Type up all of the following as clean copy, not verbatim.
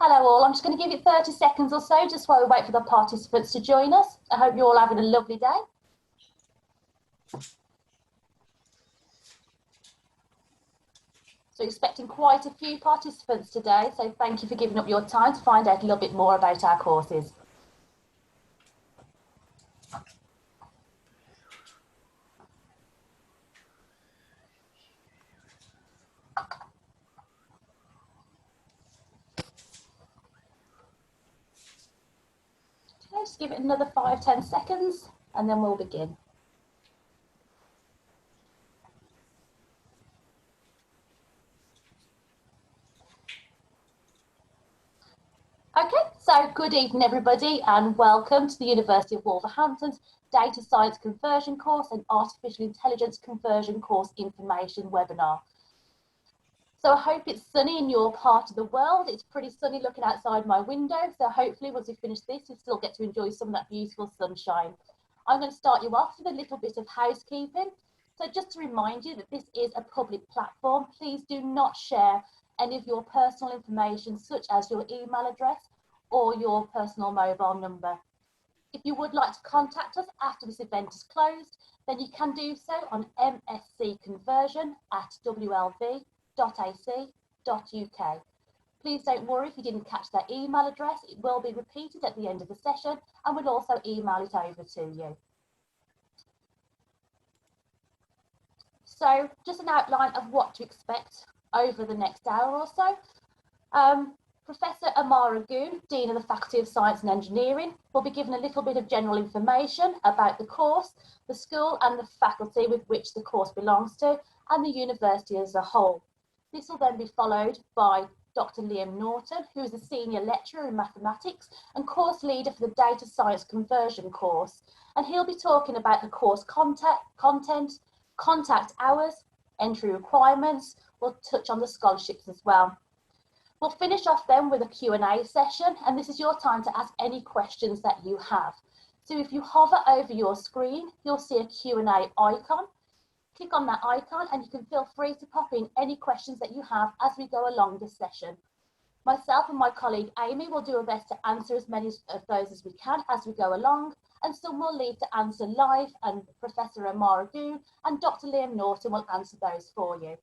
Hello all, I'm just going to give it 30 seconds or so just while we wait for the participants to join us. I hope you're all having a lovely day. So expecting quite a few participants today, so thank you for giving up your time to find out a little bit more about our courses. Okay, just give it another 5-10 seconds and then we'll begin. Okay, so good evening everybody and welcome to the University of Wolverhampton's Data Science Conversion course and Artificial Intelligence Conversion course information webinar. So I hope it's sunny in your part of the world. It's pretty sunny looking outside my window, so hopefully once we finish this, you still get to enjoy some of that beautiful sunshine. I'm going to start you off with a little bit of housekeeping. So just to remind you that this is a public platform, please do not share any of your personal information, such as your email address or your personal mobile number. If you would like to contact us after this event is closed, then you can do so on mscconversion@wlv.ac.uk. Please don't worry if you didn't catch that email address, it will be repeated at the end of the session and we'll also email it over to you. So just an outline of what to expect over the next hour or so. Professor Amara Goon, Dean of the Faculty of Science and Engineering, will be given a little bit of general information about the course, the school and the faculty with which the course belongs to, and the university as a whole. This will then be followed by Dr. Liam Norton, who is a senior lecturer in mathematics and course leader for the Data Science Conversion course. And he'll be talking about the course content, contact hours, entry requirements. We'll touch on the scholarships as well. We'll finish off then with a Q&A session, and this is your time to ask any questions that you have. So if you hover over your screen, you'll see a Q&A icon. Click on that icon and you can feel free to pop in any questions that you have as we go along this session. Myself and my colleague Amy will do our best to answer as many of those as we can as we go along, and some will leave to answer live, and Professor Amara Goon and Dr. Liam Norton will answer those for you.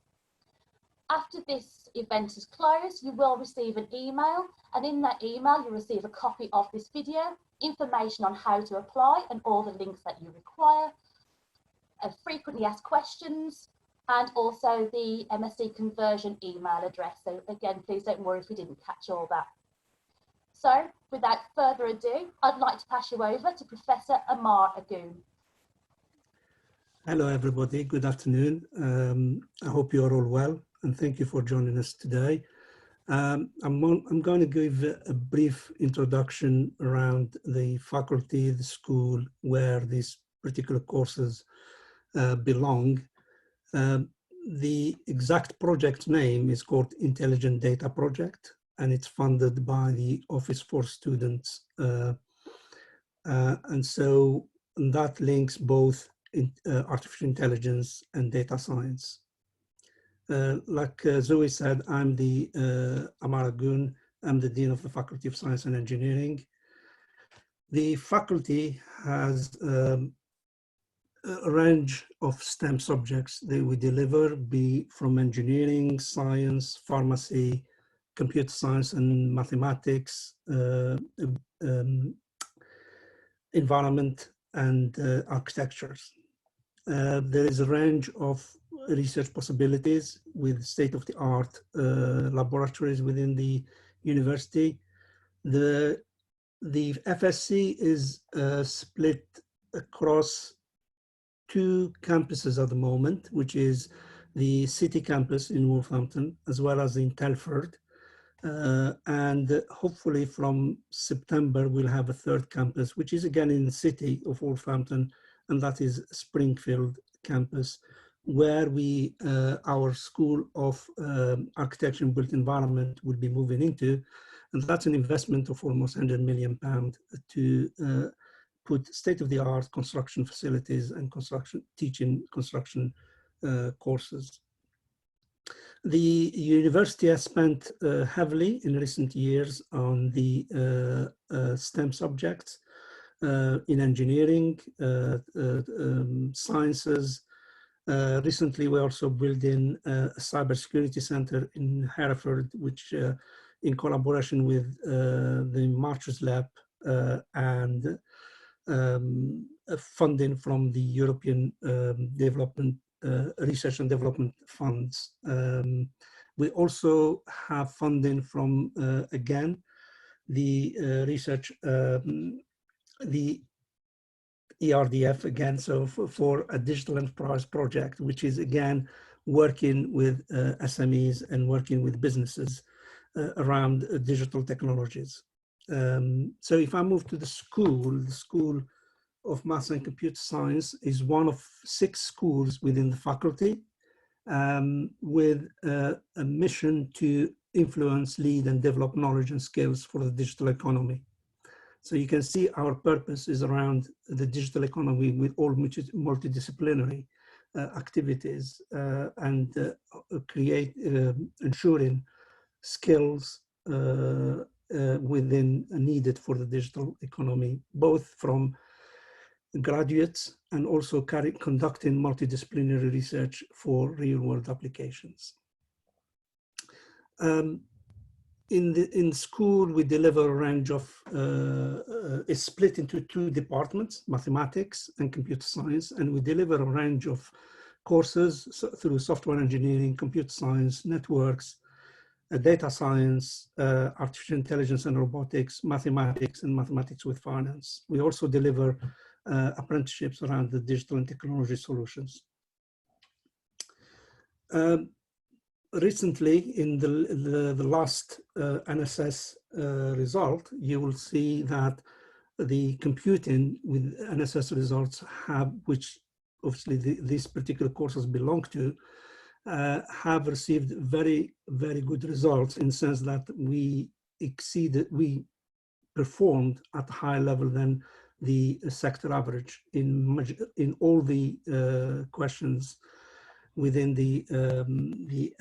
After this event is closed, you will receive an email, and in that email you'll receive a copy of this video, information on how to apply and all the links that you require, frequently asked questions, and also the MSc conversion email address. So again, please don't worry if we didn't catch all that. So without further ado, I'd like to pass you over to Professor Amara Goon. Hello everybody, good afternoon. I hope you are all well and thank you for joining us today. I'm going to give a brief introduction around the faculty, the school, where these particular courses belong. The exact project name is called Intelligent Data Project, and it's funded by the Office for Students. And so that links both artificial intelligence and data science. Like Zoe said, I'm the Amara Goon. I'm the Dean of the Faculty of Science and Engineering. The faculty has a range of STEM subjects that we deliver, be from engineering, science, pharmacy, computer science and mathematics, environment and architectures. There is a range of research possibilities with state-of-the-art laboratories within the university. The FSC is split across two campuses at the moment, which is the city campus in Wolverhampton, as well as in Telford. And hopefully from September, we'll have a third campus, which is again in the city of Wolverhampton, and that is Springfield campus, where we, our School of Architecture and Built Environment will be moving into. And that's an investment of almost £100 million to put state-of-the-art construction facilities and teaching construction courses. The university has spent heavily in recent years on the STEM subjects in engineering, sciences. Recently, we also built in a cybersecurity center in Hereford, which in collaboration with the Marches Lab and funding from the European Development Research and Development Funds. We also have funding from, again, the research, the ERDF again, so for a digital enterprise project, which is again working with SMEs and working with businesses around digital technologies. So if I move to the School of Maths and Computer Science is one of 6 schools within the faculty with a mission to influence, lead, and develop knowledge and skills for the digital economy. So you can see our purpose is around the digital economy with all multidisciplinary activities and ensuring skills within needed for the digital economy, both from graduates and also conducting multidisciplinary research for real-world applications. In school, we deliver a range of, it's split into 2 departments, mathematics and computer science, and we deliver a range of courses through software engineering, computer science, networks, data science, artificial intelligence and robotics, mathematics, and mathematics with finance. We also deliver apprenticeships around the digital and technology solutions. Recently, in the last NSS result, you will see that the computing with NSS results have, which obviously these particular courses belong to, have received very, very good results in the sense that we performed at a higher level than the sector average in all the questions within the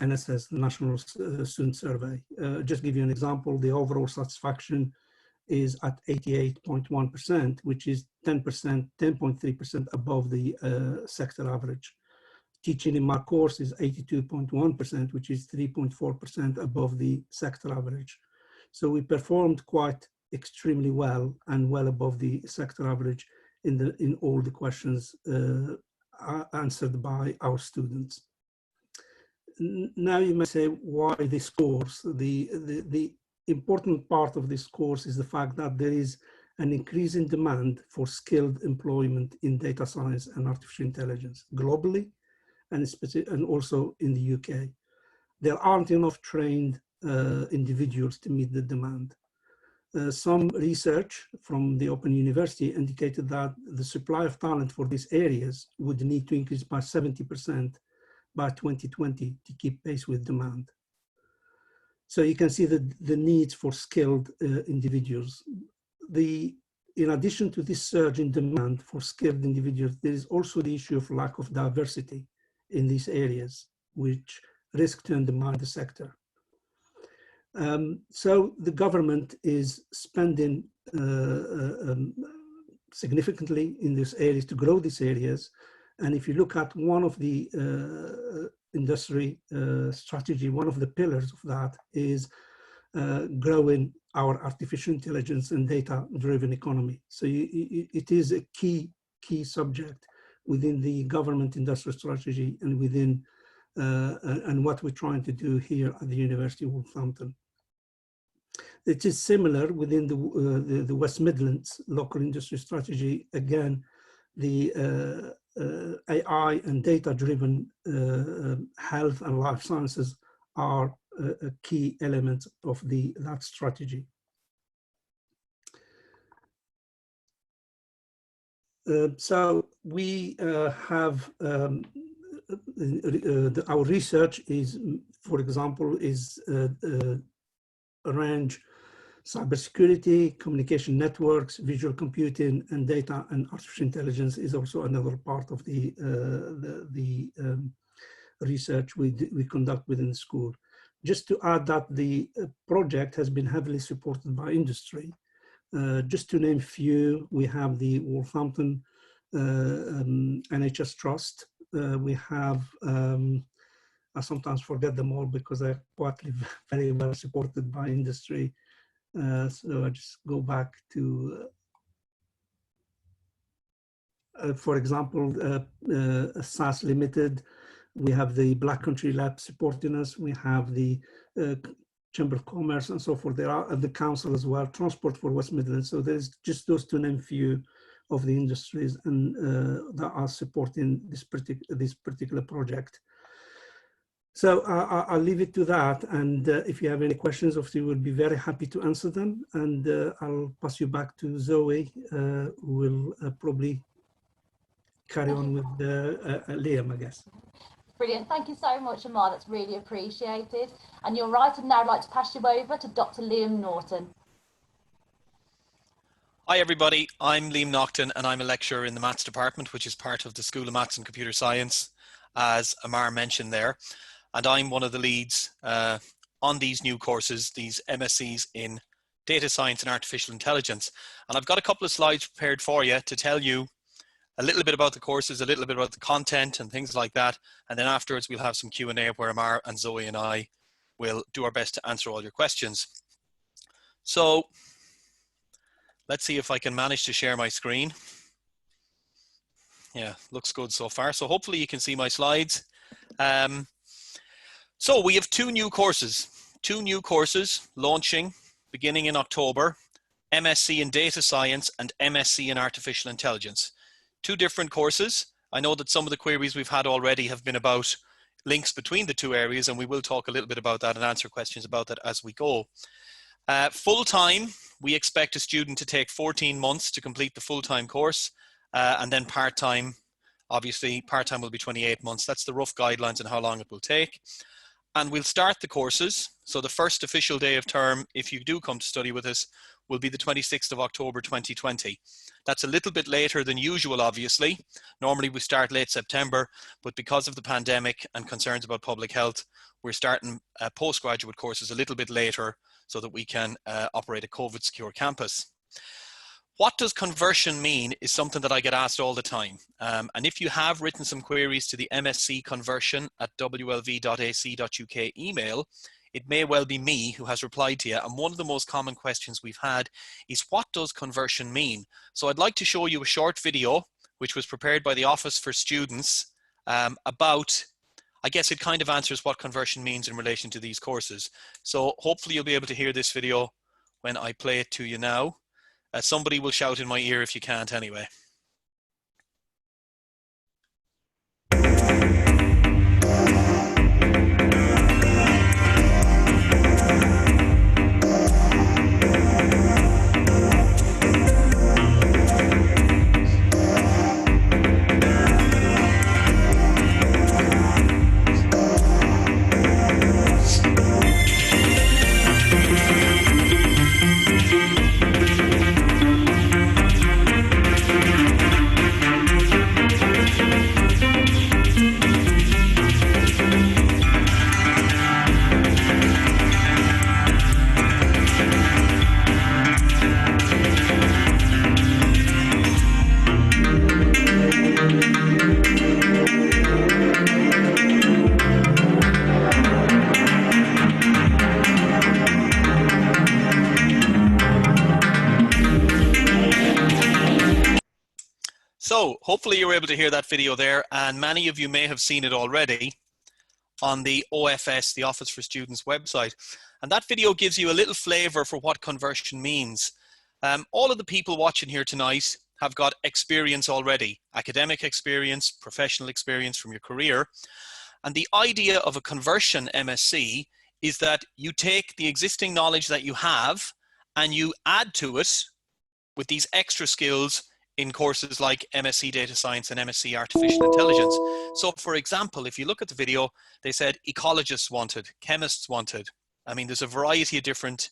NSS, the National Student Survey. Just give you an example, the overall satisfaction is at 88.1%, which is 10.3% above the sector average. Teaching in my course is 82.1%, which is 3.4% above the sector average. So we performed quite extremely well and well above the sector average in all the questions answered by our students. Now you may say, why this course? The important part of this course is the fact that there is an increasing demand for skilled employment in data science and artificial intelligence globally and also in the UK. There aren't enough trained individuals to meet the demand. Some research from the Open University indicated that the supply of talent for these areas would need to increase by 70% by 2020 to keep pace with demand. So you can see the needs for skilled individuals. In addition to this surge in demand for skilled individuals, there is also the issue of lack of diversity in these areas, which risk to undermine the sector. So the government is spending significantly in these areas to grow these areas. And if you look at one of the industry strategy, one of the pillars of that is growing our artificial intelligence and data-driven economy. So it is a key subject within the government industrial strategy and within and what we're trying to do here at the University of Wolverhampton. It is similar within the West Midlands local industry strategy. Again, the AI and data-driven health and life sciences are a key element of that strategy. So we have our research is, for example, is around cybersecurity, communication networks, visual computing, and data and artificial intelligence is also another part of the research we conduct within the school. Just to add that the project has been heavily supported by industry. Just to name a few, we have the Wolverhampton NHS Trust. We have, I sometimes forget them all because they're partly very well supported by industry. So I just go back to, for example, SAS Limited. We have the Black Country Lab supporting us. We have the Chamber of Commerce and so forth. There are the council as well, Transport for West Midlands. So there's just those to name few of the industries and that are supporting this particular project. So I'll leave it to that. And if you have any questions, obviously we'll be very happy to answer them. And I'll pass you back to Zoe, who will probably carry on with Liam, I guess. Brilliant. Thank you so much, Amar. That's really appreciated. And you're right, I'd now like to pass you over to Dr. Liam Norton. Hi everybody, I'm Liam Norton and I'm a lecturer in the Maths department, which is part of the School of Maths and Computer Science, as Amar mentioned there. And I'm one of the leads on these new courses, these MScs in Data Science and Artificial Intelligence. And I've got a couple of slides prepared for you to tell you a little bit about the courses, a little bit about the content and things like that. And then afterwards we'll have some Q&A where Amar and Zoe and I will do our best to answer all your questions. So let's see if I can manage to share my screen. Yeah, looks good so far. So hopefully you can see my slides. So we have two new courses launching beginning in October, MSc in Data Science and MSc in Artificial Intelligence. Two different courses. I know that some of the queries we've had already have been about links between the two areas, and we will talk a little bit about that and answer questions about that as we go. Full-time, we expect a student to take 14 months to complete the full-time course, and then part-time, obviously part-time will be 28 months. That's the rough guidelines on how long it will take. And we'll start the courses. So the first official day of term, if you do come to study with us, will be the 26th of October 2020. That's a little bit later than usual, obviously. Normally we start late September, but because of the pandemic and concerns about public health, we're starting postgraduate courses a little bit later so that we can operate a COVID secure campus. What does conversion mean is something that I get asked all the time. And if you have written some queries to the MSc conversion at wlv.ac.uk email, it may well be me who has replied to you. And one of the most common questions we've had is, what does conversion mean? So I'd like to show you a short video, which was prepared by the Office for Students about, I guess it kind of answers what conversion means in relation to these courses. So hopefully you'll be able to hear this video when I play it to you now. Somebody will shout in my ear if you can't anyway. So hopefully you were able to hear that video there, and many of you may have seen it already on the OFS, the Office for Students website. And that video gives you a little flavor for what conversion means. All of the people watching here tonight have got experience already, academic experience, professional experience from your career. And the idea of a conversion MSc is that you take the existing knowledge that you have and you add to it with these extra skills in courses like MSc Data Science and MSc Artificial Intelligence. So for example, if you look at the video, they said ecologists wanted, chemists wanted. I mean, there's a variety of different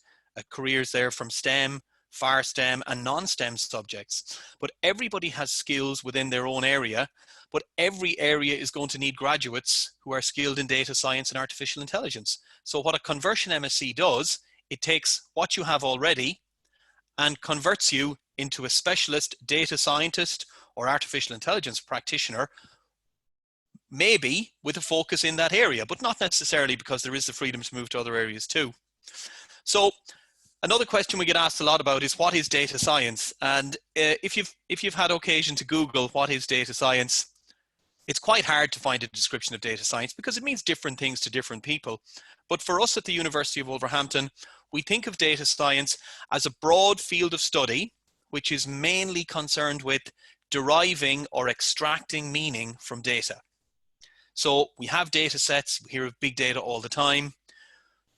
careers there, from STEM FAR STEM and non-STEM subjects. But everybody has skills within their own area, but every area is going to need graduates who are skilled in data science and artificial intelligence. So what a conversion MSc does, it takes what you have already and converts you into a specialist data scientist or artificial intelligence practitioner, maybe with a focus in that area, but not necessarily, because there is the freedom to move to other areas too. So another question we get asked a lot about is, what is data science? And if you've had occasion to Google what is data science, it's quite hard to find a description of data science because it means different things to different people. But for us at the University of Wolverhampton, we think of data science as a broad field of study, which is mainly concerned with deriving or extracting meaning from data. So we have data sets, we hear of big data all the time.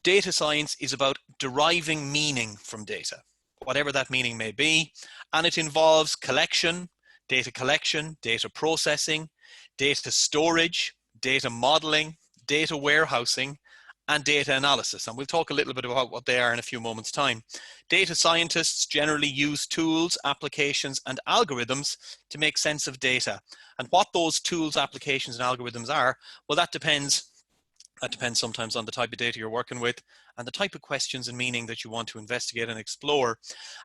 Data science is about deriving meaning from data, whatever that meaning may be, and it involves data collection, data processing, data storage, data modeling, data warehousing, and data analysis. And we'll talk a little bit about what they are in a few moments' time. Data scientists generally use tools, applications, and algorithms to make sense of data. And what those tools, applications, and algorithms are, well, that depends sometimes on the type of data you're working with and the type of questions and meaning that you want to investigate and explore.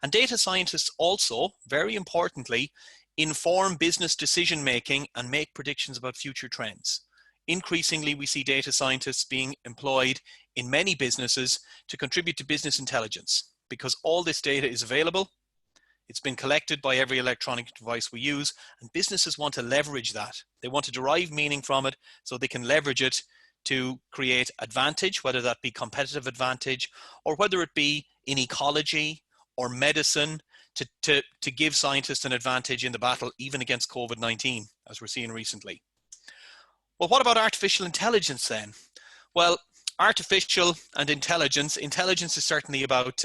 And data scientists also, very importantly, inform business decision-making and make predictions about future trends. Increasingly, we see data scientists being employed in many businesses to contribute to business intelligence, because all this data is available. It's been collected by every electronic device we use, and businesses want to leverage that. They want to derive meaning from it so they can leverage it to create advantage, whether that be competitive advantage, or whether it be in ecology or medicine, to give scientists an advantage in the battle, even against COVID-19, as we're seeing recently. Well, what about artificial intelligence then? Well, artificial and intelligence is certainly about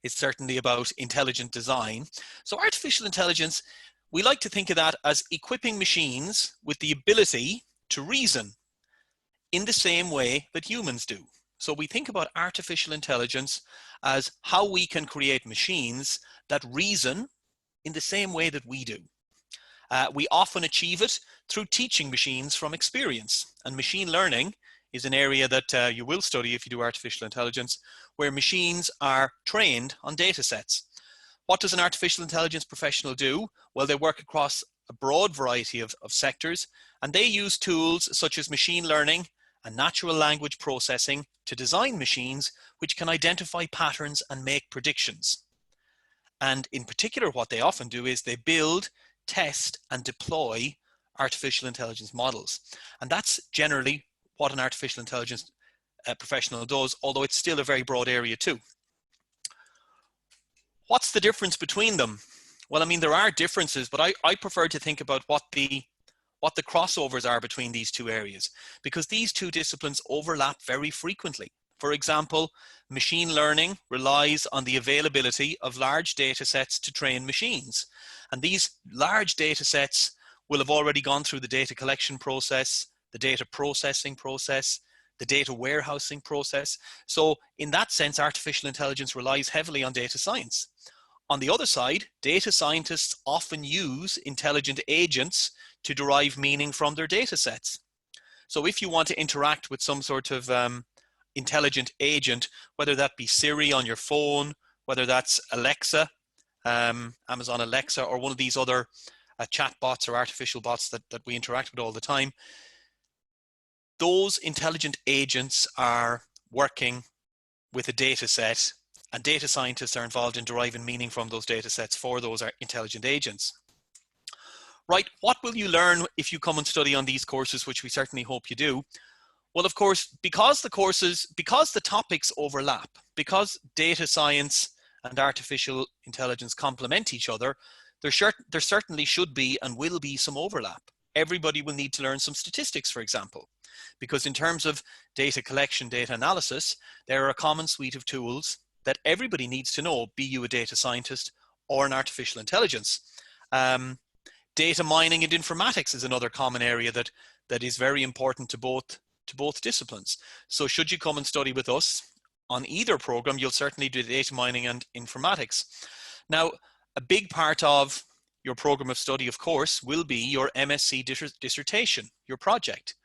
intelligent design. So artificial intelligence, we like to think of that as equipping machines with the ability to reason in the same way that humans do. So we think about artificial intelligence as how we can create machines that reason in the same way that we do. We often achieve it through teaching machines from experience. And machine learning is an area that you will study if you do artificial intelligence, where machines are trained on data sets. What does an artificial intelligence professional do? Well, they work across a broad variety of sectors, and they use tools such as machine learning and natural language processing to design machines which can identify patterns and make predictions. And in particular, what they often do is they build, test, and deploy artificial intelligence models. And that's generally what an artificial intelligence professional does, although it's still a very broad area too. What's the difference between them? Well, I mean, there are differences, but I prefer to think about what the crossovers are between these two areas, because these two disciplines overlap very frequently. For example, machine learning relies on the availability of large data sets to train machines. And these large data sets will have already gone through the data collection process, the data processing process, the data warehousing process. So in that sense, artificial intelligence relies heavily on data science. On the other side, data scientists often use intelligent agents to derive meaning from their data sets. So if you want to interact with some sort of intelligent agent, whether that be Siri on your phone, whether that's Alexa, Amazon Alexa, or one of these other chat bots or artificial bots that we interact with all the time, those intelligent agents are working with a data set, and data scientists are involved in deriving meaning from those data sets for those intelligent agents. Right, what will you learn if you come and study on these courses, which we certainly hope you do? Well, of course, because the topics overlap, because data science and artificial intelligence complement each other, there certainly should be and will be some overlap. Everybody will need to learn some statistics, for example, because in terms of data collection, data analysis, there are a common suite of tools that everybody needs to know, be you a data scientist or an artificial intelligence. Data mining and informatics is another common area that is very important to both disciplines. So should you come and study with us on either program, you'll certainly do data mining and informatics. Now, a big part of your program of study, of course, will be your MSc dissertation, your project.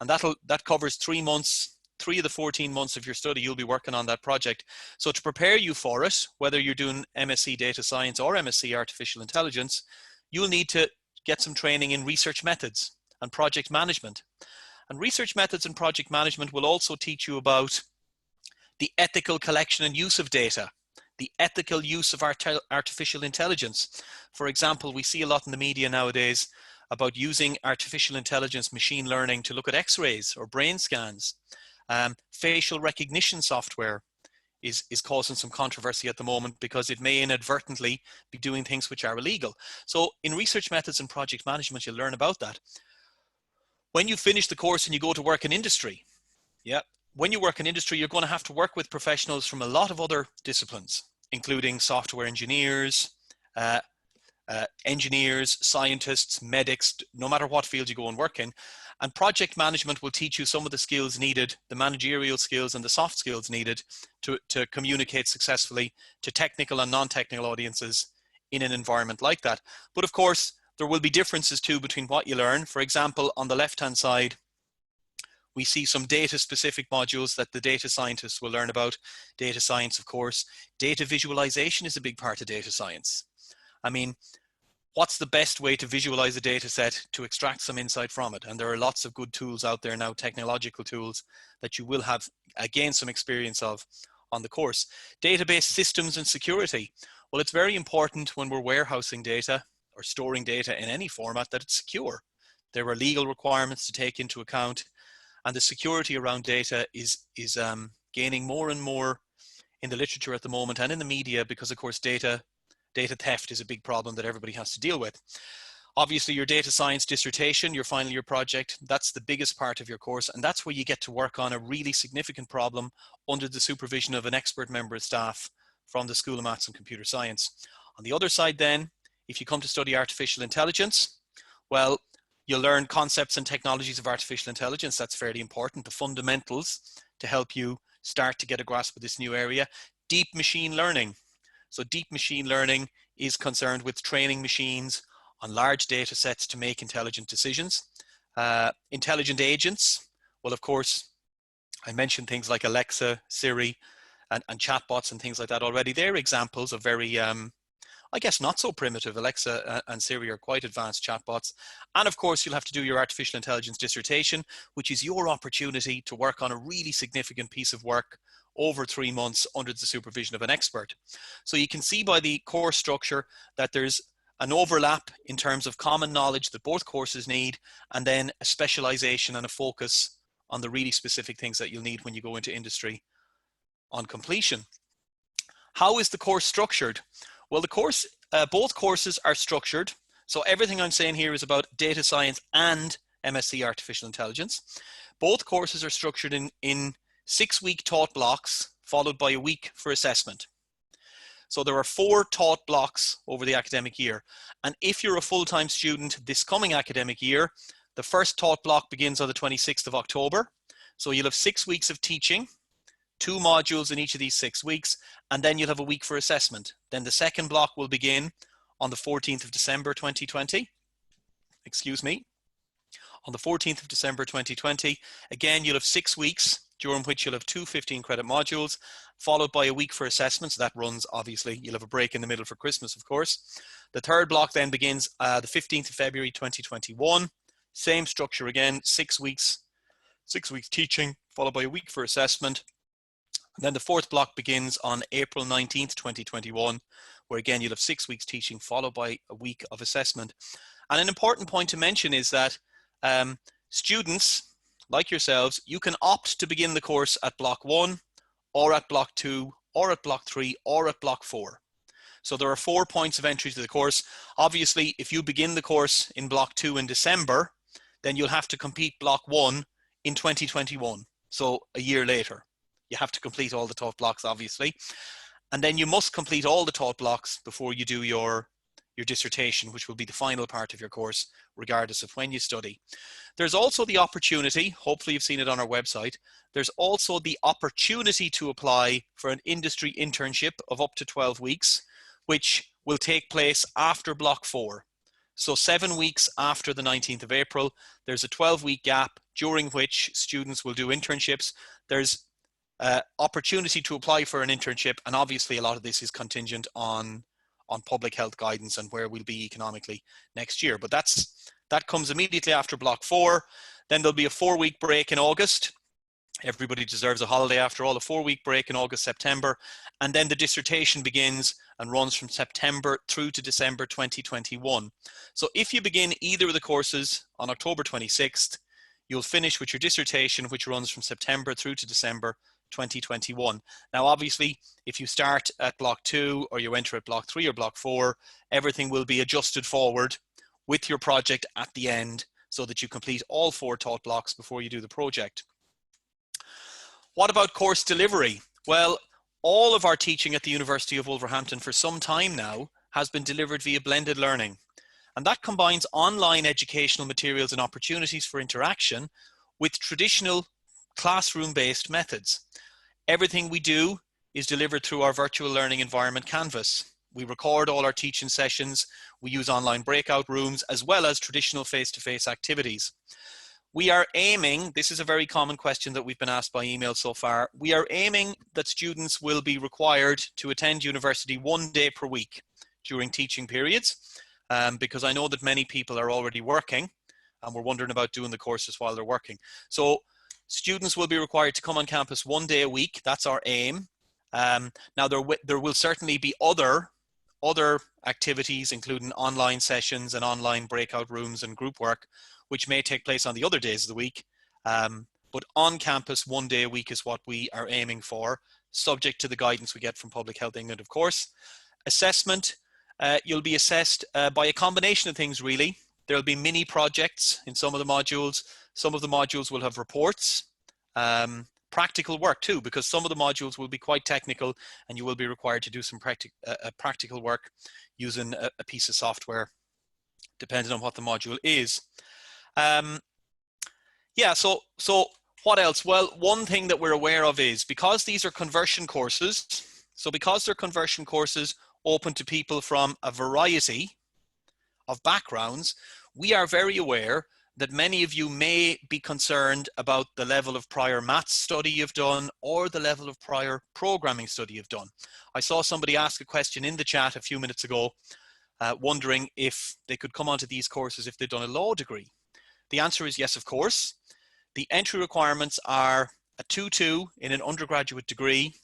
And that covers 3 months, 3 of the 14 months of your study, you'll be working on that project. So to prepare you for it, whether you're doing MSc Data Science or MSc Artificial Intelligence, you'll need to get some training in research methods and project management. And research methods and project management will also teach you about the ethical collection and use of data, the ethical use of artificial intelligence. For example, we see a lot in the media nowadays about using artificial intelligence, machine learning to look at x-rays or brain scans. Facial recognition software is causing some controversy at the moment because it may inadvertently be doing things which are illegal. So in research methods and project management, you'll learn about that. When you finish the course and you go to work in industry, when you work in industry, you're going to have to work with professionals from a lot of other disciplines, including software engineers, engineers, scientists, medics, no matter what field you go and work in. And project management will teach you some of the skills needed, the managerial skills and the soft skills needed to communicate successfully to technical and non-technical audiences in an environment like that. But of course, there will be differences too between what you learn. For example, on the left-hand side, we see some data-specific modules that the data scientists will learn about. Data science, of course. Data visualization is a big part of data science. I mean, what's the best way to visualize a data set to extract some insight from it? And there are lots of good tools out there now, technological tools, that you will have, again, some experience of on the course. Database systems and security. Well, it's very important when we're warehousing data or storing data in any format that it's secure. There are legal requirements to take into account. And the security around data is gaining more and more in the literature at the moment and in the media because, of course, data theft is a big problem that everybody has to deal with. Obviously, your data science dissertation, your final year project, that's the biggest part of your course. And that's where you get to work on a really significant problem under the supervision of an expert member of staff from the School of Maths and Computer Science. On the other side then, if you come to study artificial intelligence, well, you'll learn concepts and technologies of artificial intelligence. That's fairly important. The fundamentals to help you start to get a grasp of this new area. Deep machine learning. So deep machine learning is concerned with training machines on large data sets to make intelligent decisions. Intelligent agents. Well, of course, I mentioned things like Alexa, Siri, and chatbots and things like that already. They're examples of very I guess not so primitive. Alexa and Siri are quite advanced chatbots. And of course, you'll have to do your artificial intelligence dissertation, which is your opportunity to work on a really significant piece of work over 3 months under the supervision of an expert. So you can see by the course structure that there's an overlap in terms of common knowledge that both courses need, and then a specialization and a focus on the really specific things that you'll need when you go into industry on completion. How is the course structured? Well, both courses are structured. So everything I'm saying here is about data science and MSc Artificial Intelligence. Both courses are structured in 6-week taught blocks, followed by a week for assessment. So there are 4 taught blocks over the academic year. And if you're a full-time student this coming academic year, the first taught block begins on the 26th of October. So you'll have 6 weeks of teaching, 2 modules in each of these 6 weeks, and then you'll have a week for assessment. Then the second block will begin on the 14th of December 2020. Excuse me. On the 14th of December 2020, again, you'll have 6 weeks during which you'll have 2 15-credit modules, followed by a week for assessment. So that runs, obviously, you'll have a break in the middle for Christmas, of course. The third block then begins the 15th of February 2021. Same structure again, 6 weeks teaching, followed by a week for assessment. And then the fourth block begins on April 19th, 2021, where again, you'll have 6 weeks teaching, followed by a week of assessment. And an important point to mention is that students, like yourselves, you can opt to begin the course at block 1, or at block 2, or at block 3, or at block 4. So there are 4 points of entry to the course. Obviously, if you begin the course in block 2 in December, then you'll have to complete block 1 in 2021, so a year later. You have to complete all the taught blocks, obviously. And then you must complete all the taught blocks before you do your your dissertation, which will be the final part of your course, regardless of when you study. There's also the opportunity, hopefully you've seen it on our website, there's also the opportunity to apply for an industry internship of up to 12 weeks, which will take place after block 4. So 7 weeks after the 19th of April, there's a 12-week gap during which students will do internships. There's opportunity to apply for an internship, and obviously a lot of this is contingent on public health guidance and where we'll be economically next year. But that comes immediately after block 4. Then there'll be a 4-week break in August. Everybody deserves a holiday after all. A 4-week break in August, September, and then the dissertation begins and runs from September through to December 2021. So if you begin either of the courses on October 26th, you'll finish with your dissertation, which runs from September through to December 2021. Now, obviously, if you start at block 2 or you enter at block 3 or block 4, everything will be adjusted forward with your project at the end so that you complete all 4 taught blocks before you do the project. What about course delivery? Well, all of our teaching at the University of Wolverhampton for some time now has been delivered via blended learning. And that combines online educational materials and opportunities for interaction with traditional classroom-based methods. Everything we do is delivered through our virtual learning environment Canvas. We record all our teaching sessions. We use online breakout rooms as well as traditional face-to-face activities. We are aiming, this is a very common question that we've been asked by email so far, we are aiming that students will be required to attend university 1 day per week during teaching periods, because I know that many people are already working and we're wondering about doing the courses while they're working. So students will be required to come on campus 1 day a week. That's our aim. Now there will certainly be other activities, including online sessions and online breakout rooms and group work, which may take place on the other days of the week. But on campus 1 day a week is what we are aiming for, subject to the guidance we get from Public Health England, of course. Assessment, you'll be assessed by a combination of things, really. There'll be mini projects in some of the modules. Some of the modules will have reports, practical work too, because some of the modules will be quite technical and you will be required to do some practical work using a piece of software, depending on what the module is. Yeah, so what else? Well, one thing that we're aware of is because these are conversion courses, so because they're conversion courses open to people from a variety of backgrounds, we are very aware that many of you may be concerned about the level of prior maths study you've done or the level of prior programming study you've done. I saw somebody ask a question in the chat a few minutes ago, wondering if they could come onto these courses if they'd done a law degree. The answer is yes, of course. The entry requirements are a 2-2 in an undergraduate degree,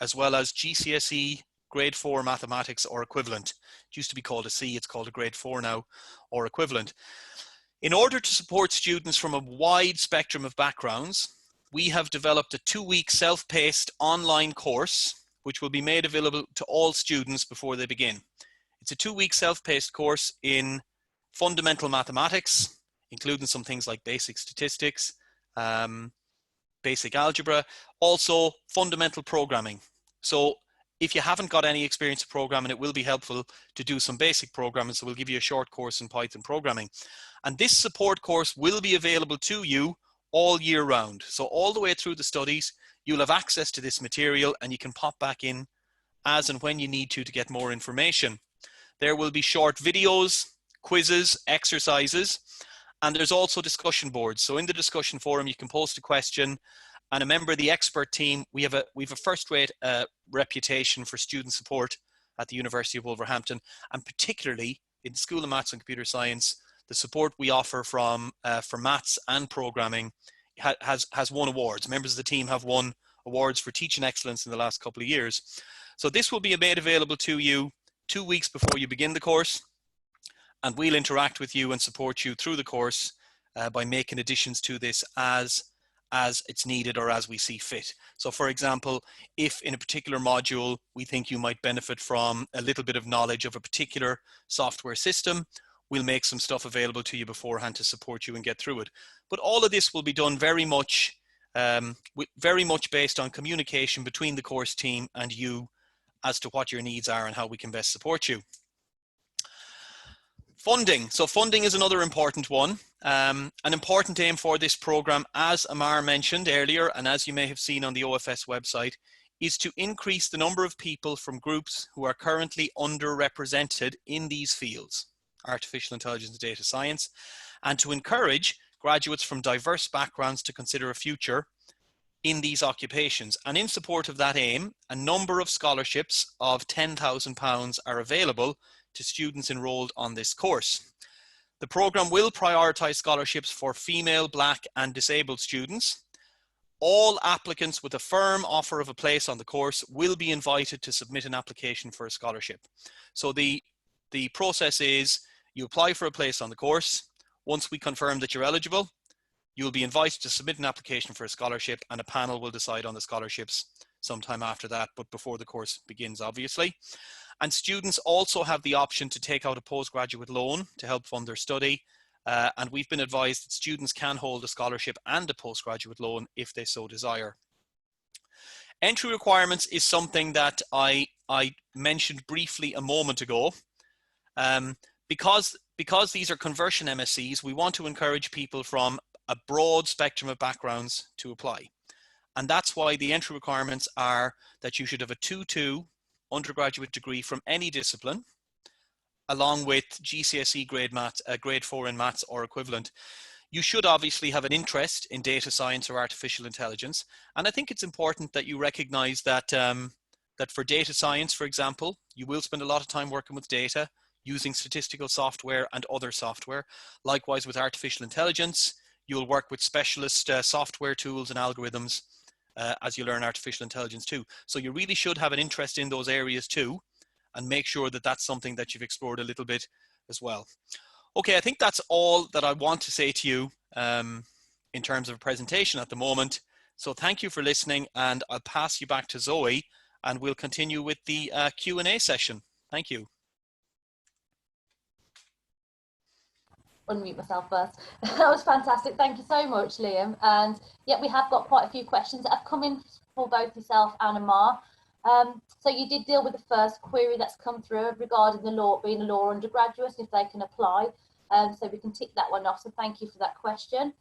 as well as GCSE grade 4 mathematics or equivalent. It used to be called a C, it's called a grade 4 now, or equivalent. In order to support students from a wide spectrum of backgrounds, we have developed a 2-week self-paced online course, which will be made available to all students before they begin. It's a 2-week self-paced course in fundamental mathematics, including some things like basic statistics, basic algebra, also fundamental programming. So if you haven't got any experience of programming, it will be helpful to do some basic programming. So we'll give you a short course in Python programming. And this support course will be available to you all year round. So all the way through the studies, you'll have access to this material and you can pop back in as and when you need to get more information. There will be short videos, quizzes, exercises, and there's also discussion boards. So in the discussion forum, you can post a question, and a member of the expert team, we have a first-rate reputation for student support at the University of Wolverhampton, and particularly in the School of Maths and Computer Science, the support we offer for maths and programming has won awards. Members of the team have won awards for teaching excellence in the last couple of years. So this will be made available to you 2 weeks before you begin the course, and we'll interact with you and support you through the course by making additions to this as it's needed or as we see fit. So for example, if in a particular module we think you might benefit from a little bit of knowledge of a particular software system, we'll make some stuff available to you beforehand to support you and get through it. But all of this will be done very much based on communication between the course team and you as to what your needs are and how we can best support you. Funding. So funding is another important one. An important aim for this program, as Amar mentioned earlier, and as you may have seen on the OFS website, is to increase the number of people from groups who are currently underrepresented in these fields, artificial intelligence and data science, and to encourage graduates from diverse backgrounds to consider a future in these occupations. And in support of that aim, a number of scholarships of £10,000 are available to students enrolled on this course. The program will prioritise scholarships for female, black and disabled students. All applicants with a firm offer of a place on the course will be invited to submit an application for a scholarship. So the process is you apply for a place on the course. Once we confirm that you're eligible, you'll be invited to submit an application for a scholarship, and a panel will decide on the scholarships sometime after that, but before the course begins, obviously. And students also have the option to take out a postgraduate loan to help fund their study. And we've been advised that students can hold a scholarship and a postgraduate loan if they so desire. Entry requirements is something that I mentioned briefly a moment ago. Because these are conversion MScs, we want to encourage people from a broad spectrum of backgrounds to apply. And that's why the entry requirements are that you should have a 2-2 undergraduate degree from any discipline, along with GCSE grade 4 in maths or equivalent. You should obviously have an interest in data science or artificial intelligence. And I think it's important that you recognize that, that for data science, for example, you will spend a lot of time working with data, using statistical software and other software. Likewise with artificial intelligence, you'll work with specialist software tools and algorithms as you learn artificial intelligence too. So you really should have an interest in those areas too, and make sure that that's something that you've explored a little bit as well. Okay, I think that's all that I want to say to you in terms of a presentation at the moment. So thank you for listening, and I'll pass you back to Zoe and we'll continue with the Q&A session. Thank you. Unmute myself first. That was fantastic. Thank you so much, Liam. And yeah, we have got quite a few questions that have come in for both yourself and Amar. So you did deal with the first query that's come through regarding the law, being a law undergraduate, if they can apply. So we can tick that one off. So thank you for that question.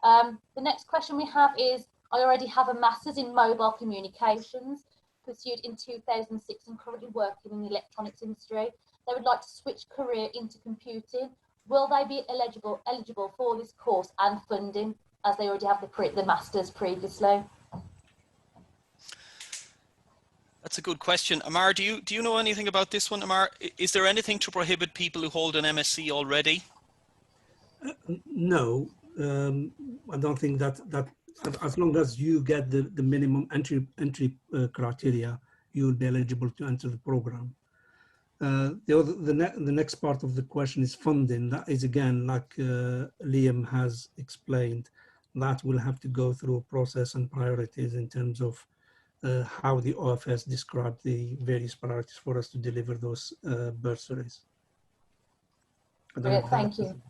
The next question we have is, I already have a master's in mobile communications, pursued in 2006 and currently working in the electronics industry. They would like to switch career into computing. Will they be eligible for this course and funding, as they already have the master's previously? That's a good question. Amar, do you know anything about this one, Amar? Is there anything to prohibit people who hold an MSc already? No, I don't think that as long as you get the minimum entry criteria, you will be eligible to enter the program. The next part of the question is funding. That is, again, like Liam has explained, that will have to go through a process and priorities in terms of how the OFS described the various priorities for us to deliver those bursaries. Brilliant, thank you.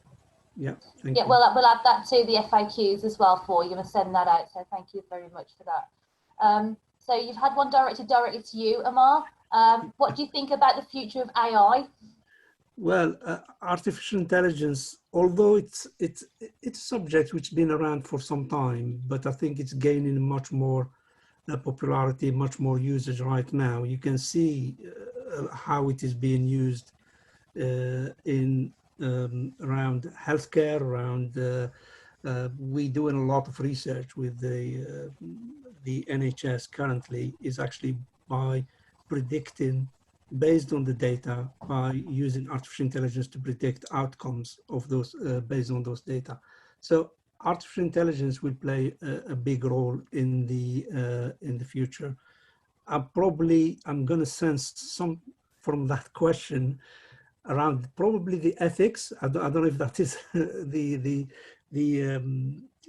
Yeah, thank you. Well, we'll add that to the FAQs as well for you and send that out. So thank you very much for that. So you've had one directed directly to you, Amar. What do you think about the future of AI? Well, artificial intelligence, although it's a subject which has been around for some time, but I think it's gaining much more popularity, much more usage right now. You can see how it is being used in around healthcare, around we doing a lot of research with the NHS currently is actually by predicting, based on the data, by using artificial intelligence to predict outcomes of those based on those data. So artificial intelligence will play a big role in the future. I'm going to sense some from that question around probably the ethics. I don't know if that is the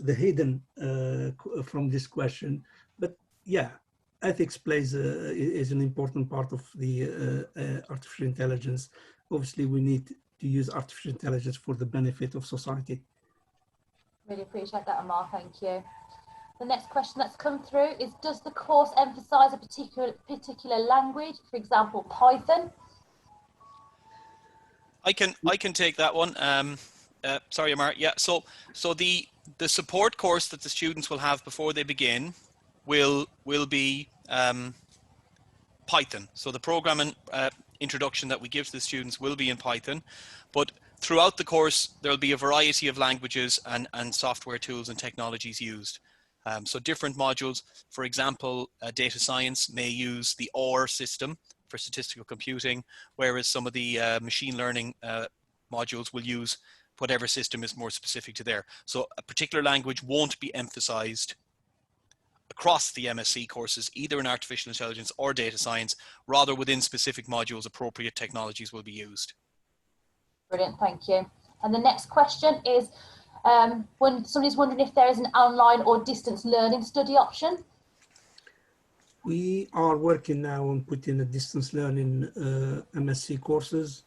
hidden from this question, but yeah, ethics is an important part of the artificial intelligence. Obviously, we need to use artificial intelligence for the benefit of society. Really appreciate that, Amar. Thank you. The next question that's come through is, does the course emphasize a particular language, for example, Python? I can take that one. Sorry, Amar. Yeah. So the support course that the students will have before they begin will be Python. So the programming introduction that we give to the students will be in Python, but throughout the course there will be a variety of languages and software tools and technologies used. So different modules, for example, data science may use the OR system for statistical computing, whereas some of the machine learning modules will use whatever system is more specific to there. So a particular language won't be emphasized across the MSc courses, either in artificial intelligence or data science. Rather, within specific modules, appropriate technologies will be used. Brilliant, thank you. And the next question is, when somebody's wondering if there is an online or distance learning study option. We are working now on putting a distance learning MSc courses,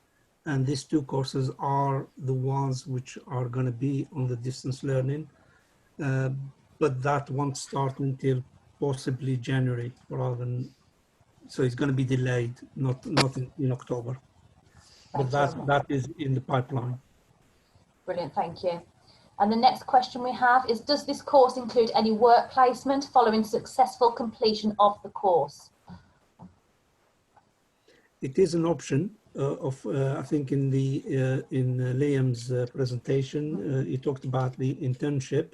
and these two courses are the ones which are going to be on the distance learning, but that won't start until possibly January, rather than, so it's going to be delayed, not in October. But that is in the pipeline. Brilliant, thank you. And the next question we have is, does this course include any work placement following successful completion of the course? It is an option I think in Liam's presentation, he talked about the internship,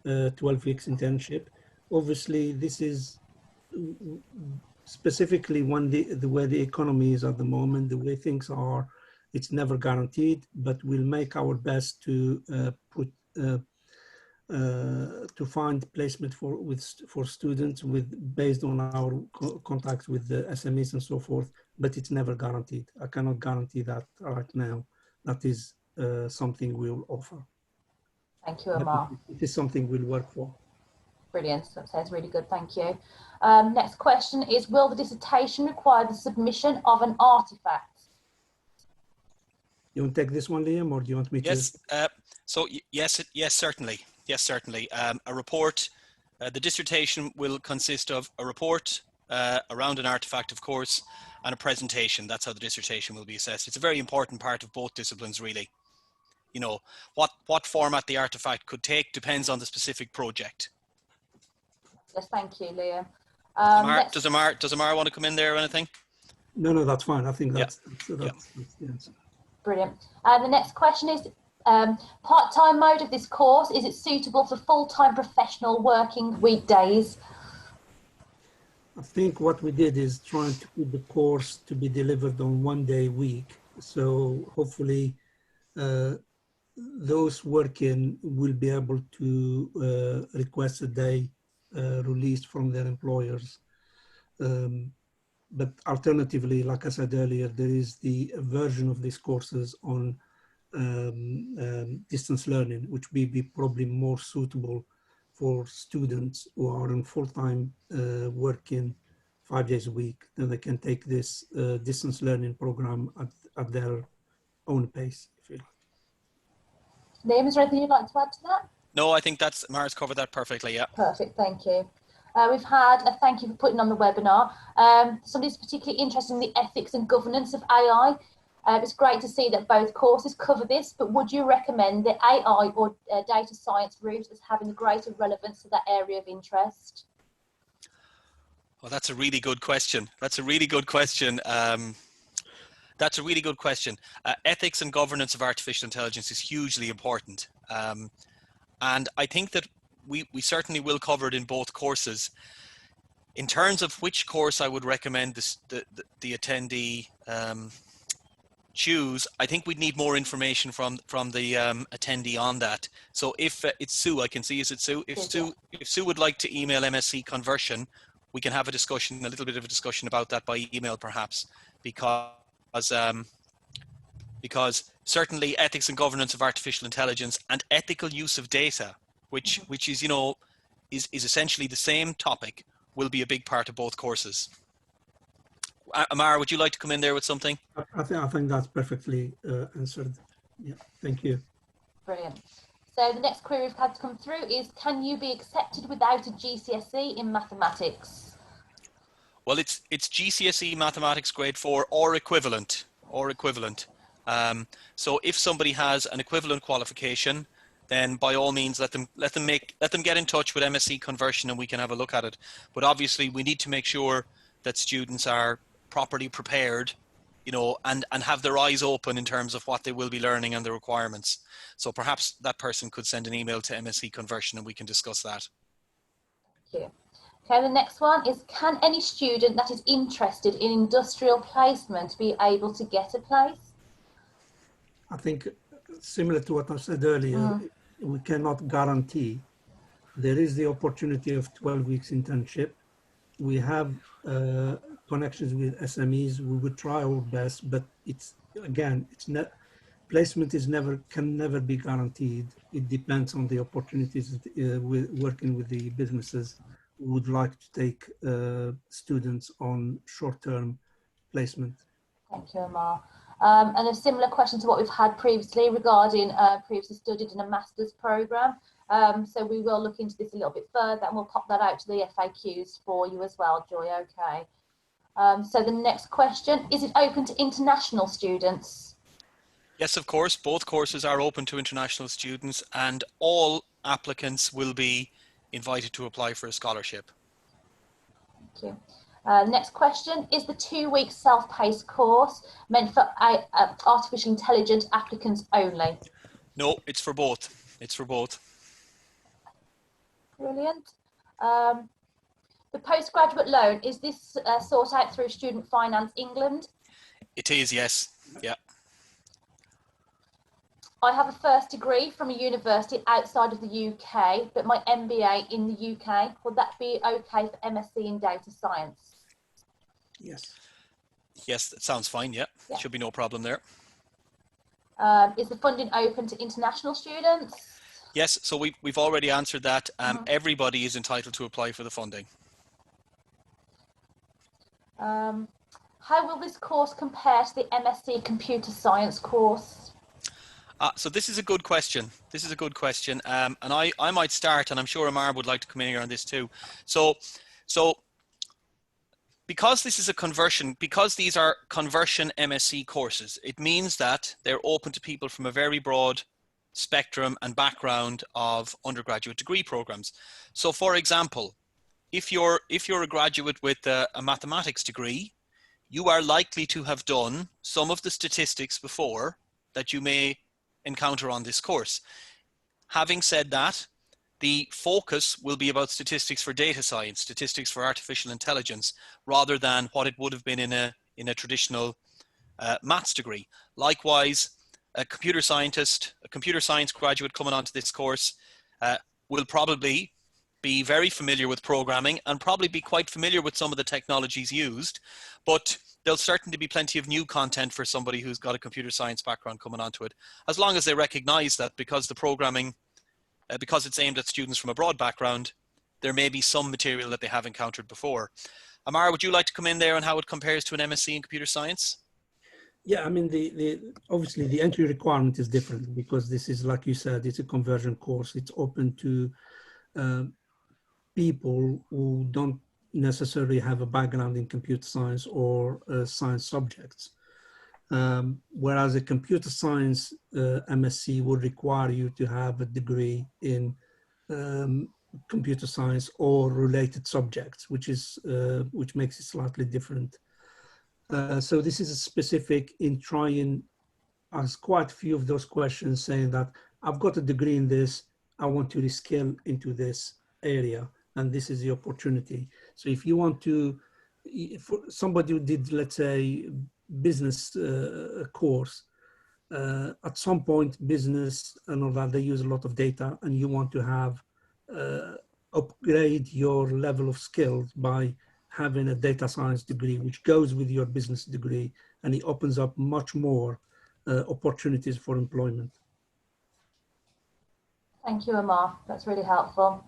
12 weeks internship. Obviously, this is specifically the way the economy is at the moment, the way things are. It's never guaranteed, but we'll make our best to to find placement for students based on our contacts with the SMEs and so forth. But it's never guaranteed. I cannot guarantee that right now. That is something we will offer. Thank you, Amar. It is something we'll work for. Brilliant. That sounds really good. Thank you. Next question is, will the dissertation require the submission of an artifact? You want to take this one, Liam, or do you want me to? Yes. So yes, certainly. Yes, certainly. A report. The dissertation will consist of a report around an artifact, of course, and a presentation. That's how the dissertation will be assessed. It's a very important part of both disciplines, really. You know, what format the artifact could take depends on the specific project. Yes, thank you, Liam. Does Amar want to come in there or anything? No, that's fine. I think that's the answer. Brilliant. And the next question is, part-time mode of this course, is it suitable for full-time professional working weekdays? I think what we did is trying to put the course to be delivered on 1 day a week. So hopefully those working will be able to request a day released from their employers. But alternatively, like I said earlier, there is the version of these courses on distance learning, which will be probably more suitable for students who are in full-time working 5 days a week. Then they can take this distance learning program at their own pace, if you like. Liam, is there anything you'd like to add to that? No, I think Mara's covered that perfectly, yeah. Perfect, thank you. We've had a thank you for putting on the webinar. Somebody's particularly interested in the ethics and governance of AI. It's great to see that both courses cover this, but would you recommend the AI or data science route as having a greater relevance to that area of interest? Well, that's a really good question. That's a really good question. Ethics and governance of artificial intelligence is hugely important. And I think that we certainly will cover it in both courses. In terms of which course I would recommend the attendee choose, I think we'd need more information from the attendee on that. So if it's Sue, I can see, is it Sue? If Sue would like to email MSc Conversion, we can have a little bit of a discussion about that by email perhaps, because certainly ethics and governance of artificial intelligence and ethical use of data, which is, you know, is essentially the same topic, will be a big part of both courses. Amar, would you like to come in there with something? I think that's perfectly answered. Yeah, thank you. Brilliant. So the next query we've had to come through is, can you be accepted without a GCSE in mathematics? Well, it's GCSE mathematics grade 4 or equivalent. So if somebody has an equivalent qualification, then by all means let them get in touch with MSc Conversion and we can have a look at it. But obviously we need to make sure that students are properly prepared, you know, and have their eyes open in terms of what they will be learning and the requirements. So perhaps that person could send an email to MSc Conversion and we can discuss that. Thank you. Okay, the next one is, can any student that is interested in industrial placement be able to get a place? I think similar to what I said earlier, we cannot guarantee. There is the opportunity of 12 weeks internship. We have connections with SMEs. We would try our best, but it's, again, it's not, placement is can never be guaranteed. It depends on the opportunities with working with the businesses who would like to take students on short-term placement. Thank you, Amar. And a similar question to what we've had previously regarding previously studied in a master's programme. So we will look into this a little bit further and we'll pop that out to the FAQs for you as well, Joy, okay. So the next question, is it open to international students? Yes, of course, both courses are open to international students and all applicants will be invited to apply for a scholarship. Thank you. Next question, is the 2-week self-paced course meant for artificial intelligence applicants only? No, it's for both. It's for both. Brilliant. The postgraduate loan, is this sought out through Student Finance England? It is, yes. Yeah. I have a first degree from a university outside of the UK, but my MBA in the UK. Would that be okay for MSc in data science? Yes. Yes, that sounds fine. Yeah, yeah. Should be no problem there. Is the funding open to international students? Yes, so we've already answered that. Everybody is entitled to apply for the funding. How will this course compare to the MSc Computer Science course? So this is a good question. This is a good question. And I might start, and I'm sure Amar would like to come in here on this too. So because this is a conversion, because these are conversion MSc courses, it means that they're open to people from a very broad spectrum and background of undergraduate degree programs. So for example, if you're a graduate with a mathematics degree, you are likely to have done some of the statistics before that you may encounter on this course. Having said that, the focus will be about statistics for data science, statistics for artificial intelligence, rather than what it would have been in a traditional maths degree. Likewise, a computer scientist, a computer science graduate coming onto this course will probably be very familiar with programming and probably be quite familiar with some of the technologies used, but there'll certainly be plenty of new content for somebody who's got a computer science background coming onto it, as long as they recognize that because the programming, because it's aimed at students from a broad background, there may be some material that they have encountered before. Amar, would you like to come in there on how it compares to an MSc in computer science? Yeah, I mean, obviously the entry requirement is different because this is, like you said, it's a conversion course. It's open to people who don't necessarily have a background in computer science or science subjects. Whereas a computer science MSc would require you to have a degree in computer science or related subjects, which makes it slightly different. So this is a specific in trying ask quite a few of those questions saying that I've got a degree in this, I want to reskill into this area, and this is the opportunity. So if you want to, if somebody who did, let's say, business course, at some point business and all that, they use a lot of data, and you want to have upgrade your level of skills by having a data science degree, which goes with your business degree, and it opens up much more opportunities for employment. Thank you, Amar. That's really helpful.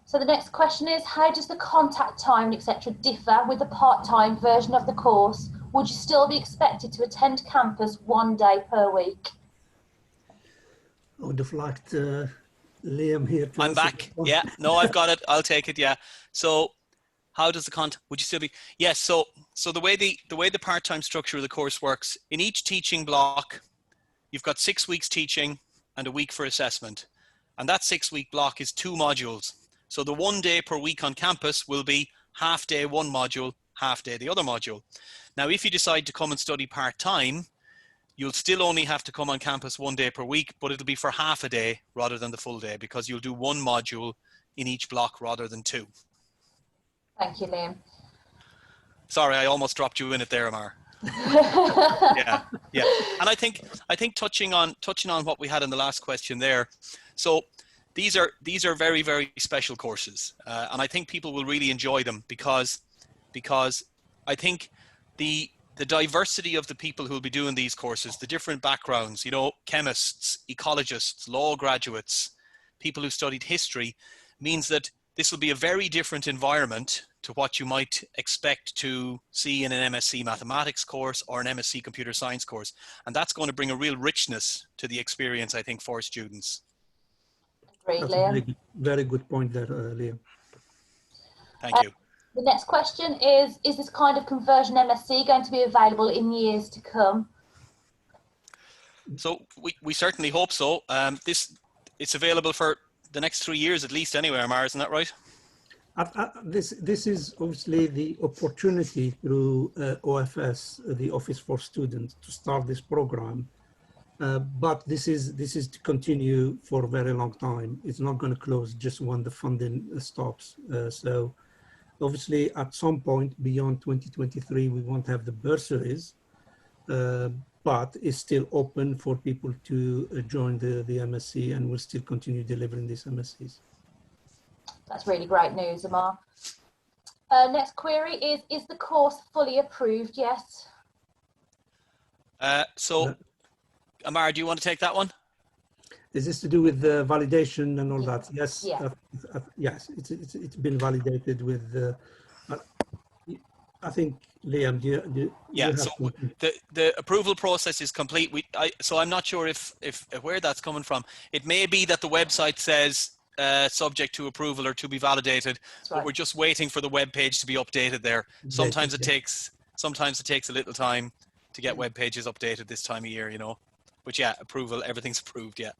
So the next question is, how does the contact time, etc., differ with the part-time version of the course? Would you still be expected to attend campus 1 day per week? I would have liked Liam here to I'm back. Yeah, no, I've got it. I'll take it. Yeah. So How does the content, would you still be? Yes. So the way the part-time structure of the course works, in each teaching block, you've got 6 weeks teaching and a week for assessment. And that 6-week block is 2 modules. So the 1 day per week on campus will be half day one module, half day the other module. Now, if you decide to come and study part-time, you'll still only have to come on campus 1 day per week, but it'll be for half a day rather than the full day, because you'll do 1 module in each block rather than 2. Thank you, Liam. Sorry, I almost dropped you in it there, Amar. Yeah. And I think touching on what we had in the last question there. So these are very, very special courses, and I think people will really enjoy them because I think the diversity of the people who will be doing these courses, the different backgrounds, you know, chemists, ecologists, law graduates, people who studied history, means that this will be a very different environment to what you might expect to see in an MSc mathematics course or an MSc computer science course. And that's going to bring a real richness to the experience, I think, for students. Great, That's Liam. a very good point there, Liam. Thank you. The next question is this kind of conversion MSc going to be available in years to come? So we certainly hope so. It's available for the next 3 years at least anyway, Amar, isn't that right? This is obviously the opportunity through OFS, the Office for Students, to start this program. But this is to continue for a very long time. It's not going to close just when the funding stops. So obviously at some point beyond 2023, we won't have the bursaries, but it's still open for people to join the MSc, and we'll still continue delivering these MScs. That's really great news, Amar. Next query is the course fully approved yet? So, Amar, do you want to take that one? Is this to do with the validation and all that? Yes. Yeah. Yes, it's been validated with. I think, Liam, so the approval process is complete. So I'm not sure if where that's coming from. It may be that the website says subject to approval or to be validated, Right. but we're just waiting for the web page to be updated there. Sometimes it takes a little time to get web pages updated this time of year, you know. But yeah, approval, everything's approved, yeah.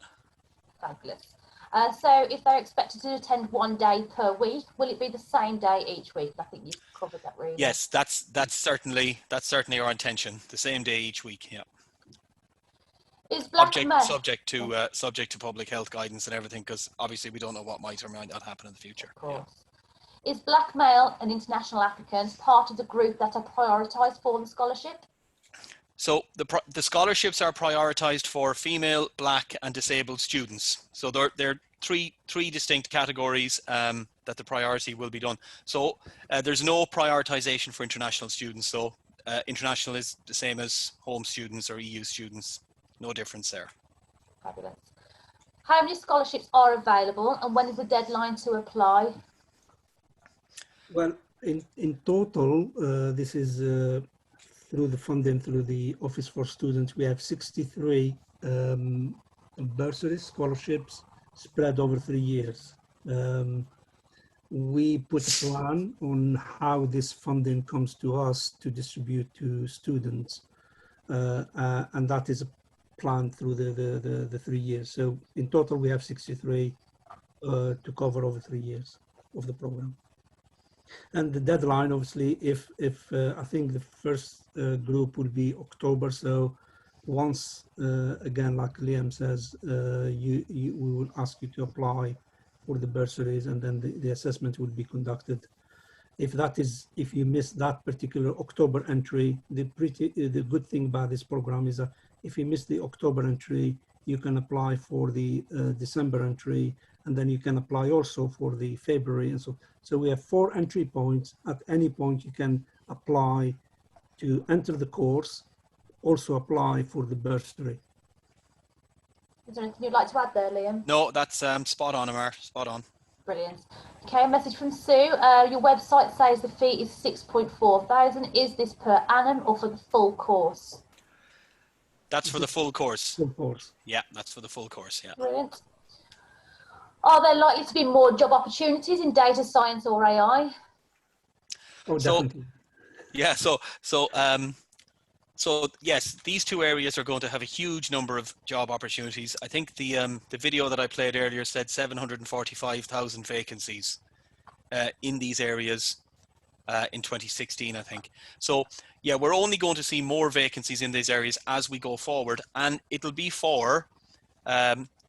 Fabulous. So if they're expected to attend 1 day per week, will it be the same day each week? I think you've covered that really. Yes, that's certainly our intention. The same day each week, yeah. Is subject to public health guidance and everything, because obviously we don't know what might or might not happen in the future. Of course. Yeah. Is black male and international applicants part of the group that are prioritised for the scholarship? So the scholarships are prioritised for female, black and disabled students. So they're three distinct categories that the priority will be done. So there's no prioritisation for international students. So international is the same as home students or EU students. No difference there. Fabulous. How many scholarships are available and when is the deadline to apply? Well, in total, this is through the funding through the Office for Students, we have 63 bursary scholarships spread over 3 years. We put a plan on how this funding comes to us to distribute to students, and that is a plan through the 3 years. So in total, we have 63 to cover over 3 years of the program. And the deadline, obviously, if I think the first group will be October. So once, again, like Liam says, we will ask you to apply for the bursaries, and then the assessment will be conducted. If you miss that particular October entry, the good thing about this program is that if you miss the October entry, you can apply for the December entry, and then you can apply also for the February. And so we have 4 entry points. At any point, you can apply to enter the course, also apply for the bursary. Is there anything you'd like to add there, Liam? No, that's spot on, Amar, spot on. Brilliant. Okay, a message from Sue. Your website says the fee is 6.4 thousand. Is this per annum or for the full course? That's for the full course. Full course. Yeah, that's for the full course, yeah. Brilliant. Are there likely to be more job opportunities in data science or AI? Oh, definitely. Yeah, so yes, these two areas are going to have a huge number of job opportunities. I think the video that I played earlier said 745,000 vacancies in these areas in 2016, I think. So yeah, we're only going to see more vacancies in these areas as we go forward, and it'll be for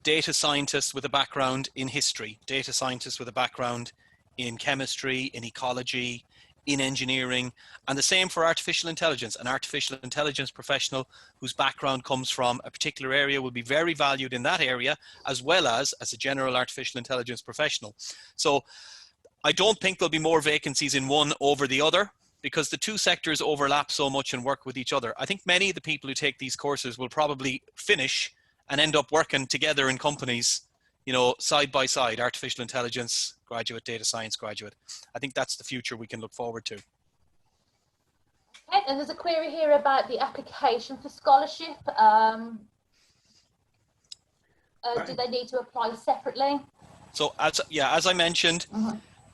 data scientists with a background in history, data scientists with a background in chemistry, in ecology, in engineering, and the same for artificial intelligence. An artificial intelligence professional whose background comes from a particular area will be very valued in that area, as well as a general artificial intelligence professional. So I don't think there'll be more vacancies in one over the other, because the two sectors overlap so much and work with each other. I think many of the people who take these courses will probably finish and end up working together in companies, you know, side by side, artificial intelligence graduate, data science graduate. I think that's the future we can look forward to. Okay, and there's a query here about the application for scholarship. Do they need to apply separately? So as I mentioned,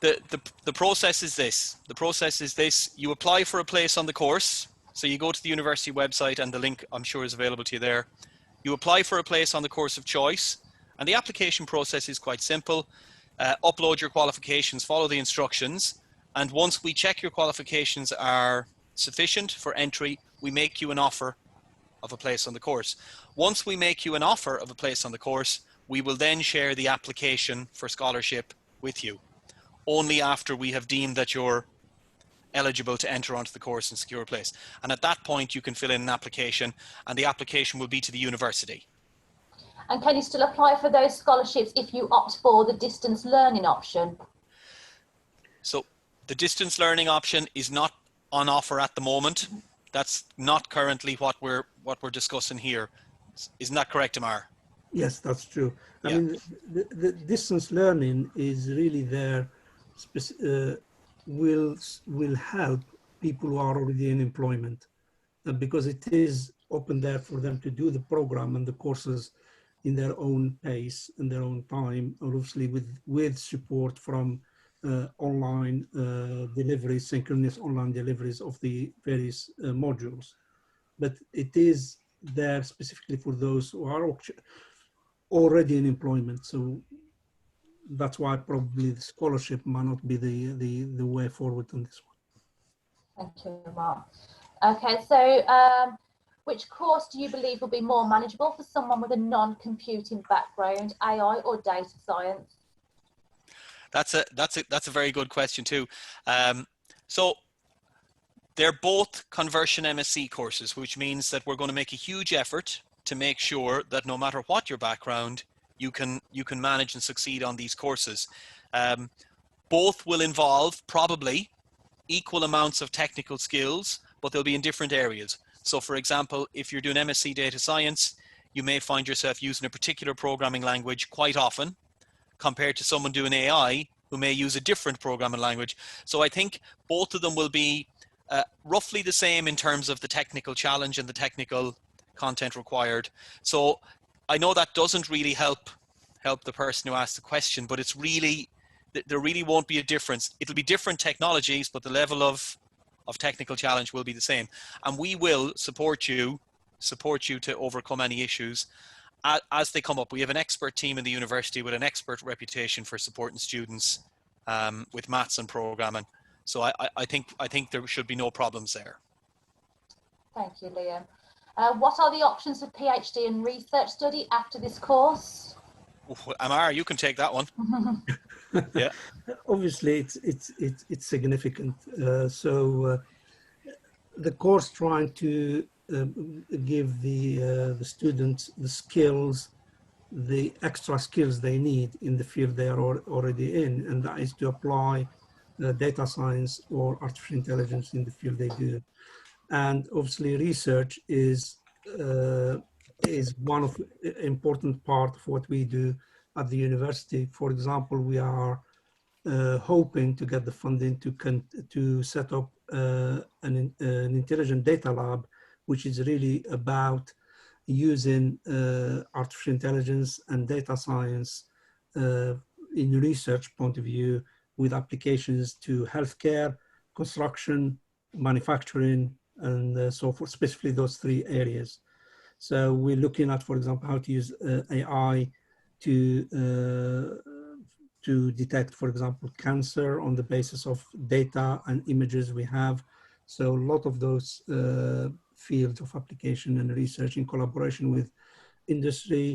the process is this. The process is this. You apply for a place on the course. So you go to the university website, and the link I'm sure is available to you there. You apply for a place on the course of choice, and the application process is quite simple. Upload your qualifications, follow the instructions, and once we check your qualifications are sufficient for entry, we make you an offer of a place on the course. Once we make you an offer of a place on the course, we will then share the application for scholarship with you, only after we have deemed that you're eligible to enter onto the course and secure a place. And at that point, you can fill in an application, and the application will be to the university. And can you still apply for those scholarships if you opt for the distance learning option? So the distance learning option is not on offer at the moment. That's not currently what we're discussing here. Isn't that correct, Amar? Yes, that's true. I mean, the distance learning is really there, will help people who are already in employment, because it is open there for them to do the program and the courses in their own pace and their own time, obviously with support from online deliveries, synchronous online deliveries of the various modules. But it is there specifically for those who are already in employment. So that's why probably the scholarship might not be the way forward on this one. Thank you, Mark. Okay, so which course do you believe will be more manageable for someone with a non-computing background, AI or data science? That's a very good question too. So they're both conversion MSc courses, which means that we're going to make a huge effort to make sure that no matter what your background, you can manage and succeed on these courses. Both will involve probably equal amounts of technical skills, but they'll be in different areas. So for example, if you're doing MSc data science, you may find yourself using a particular programming language quite often, compared to someone doing AI who may use a different programming language. So I think both of them will be roughly the same in terms of the technical challenge and the technical content required. So I know that doesn't really help the person who asked the question, but it's really, there really won't be a difference. It'll be different technologies, but the level of technical challenge will be the same. And we will support you to overcome any issues as they come up. We have an expert team in the university with an expert reputation for supporting students with maths and programming. So I think there should be no problems there. Thank you, Liam. What are the options for PhD and research study after this course? Amar, you can take that one. Yeah. Obviously, it's significant. So the course trying to give the students the skills, the extra skills they need in the field they are already in, and that is to apply data science or artificial intelligence in the field they do. And obviously, research is one of the important part of what we do at the university. For example, we are hoping to get the funding to set up an intelligent data lab, which is really about using artificial intelligence and data science in research point of view, with applications to healthcare, construction, manufacturing, and so forth, specifically those three areas. So we're looking at, for example, how to use AI to detect, for example, cancer on the basis of data and images we have. So a lot of those fields of application and research in collaboration with industry,